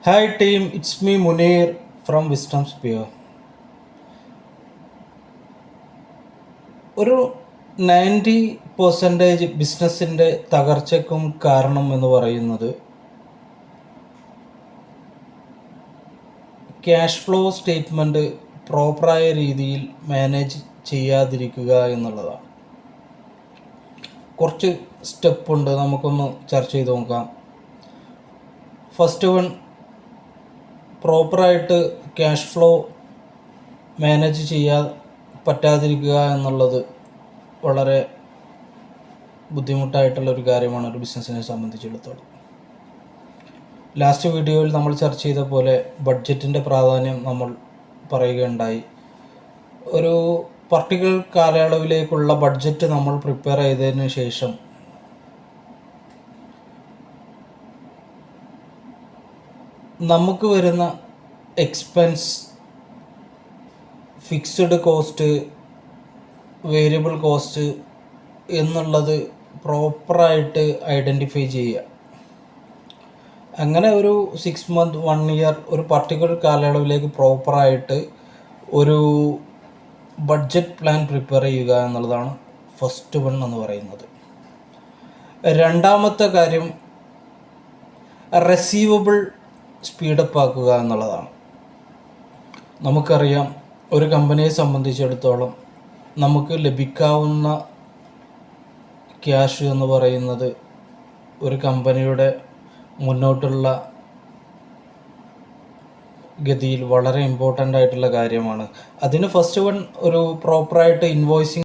Hi team, it's me Munir from Wisdom Spear. ഒരു 90% ബിസിനസ്സിൻ്റെ തകർച്ചയ്ക്കും കാരണം എന്ന് പറയുന്നത് ക്യാഷ് ഫ്ലോ സ്റ്റേറ്റ്മെൻറ്റ് പ്രോപ്പറായ രീതിയിൽ മാനേജ് ചെയ്യാതിരിക്കുക എന്നുള്ളതാണ്. കുറച്ച് സ്റ്റെപ്പുണ്ട്, നമുക്കൊന്ന് ചർച്ച ചെയ്ത് നോക്കാം. ഫസ്റ്റ് വൺ, പ്രോപ്പറായിട്ട് ക്യാഷ് ഫ്ലോ മാനേജ് ചെയ്യാൻ പറ്റാതിരിക്കുക എന്നുള്ളത് വളരെ ബുദ്ധിമുട്ടായിട്ടുള്ളൊരു കാര്യമാണ് ഒരു ബിസിനസ്സിനെ സംബന്ധിച്ചിടത്തോളം. ലാസ്റ്റ് വീഡിയോയിൽ നമ്മൾ ചർച്ച ചെയ്ത പോലെ ബഡ്ജറ്റിൻ്റെ പ്രാധാന്യം നമ്മൾ പറയുകയുണ്ടായി. ഒരു പർട്ടിക്കുലർ കാലയളവിലേക്കുള്ള ബഡ്ജറ്റ് നമ്മൾ പ്രിപ്പയർ ചെയ്തതിന് ശേഷം നമുക്ക് വരുന്ന expense, fixed cost, variable cost എന്നുള്ളത് പ്രോപ്പറായിട്ട് ഐഡൻറ്റിഫൈ ചെയ്യുക. അങ്ങനെ ഒരു 6 month 1 year ഒരു പർട്ടിക്കുലർ കാലയളവിലേക്ക് പ്രോപ്പറായിട്ട് ഒരു ബഡ്ജറ്റ് പ്ലാൻ പ്രിപ്പയർ ചെയ്യുക എന്നുള്ളതാണ് ഫസ്റ്റ് വൺ എന്ന് പറയുന്നത്. രണ്ടാമത്തെ കാര്യം, റെസീവബിൾ സ്പീഡപ്പ് ആക്കുക എന്നുള്ളതാണ്. നമുക്കറിയാം, ഒരു കമ്പനിയെ സംബന്ധിച്ചിടത്തോളം നമുക്ക് ലഭിക്കാവുന്ന ക്യാഷ് എന്ന് പറയുന്നത് ഒരു കമ്പനിയുടെ മുന്നോട്ടുള്ള ഗതിയിൽ വളരെ ഇമ്പോർട്ടൻ്റ് ആയിട്ടുള്ള കാര്യമാണ്. അതിന് ഫസ്റ്റ് വൺ ഒരു പ്രോപ്പറായിട്ട് ഇൻവോയ്സിങ്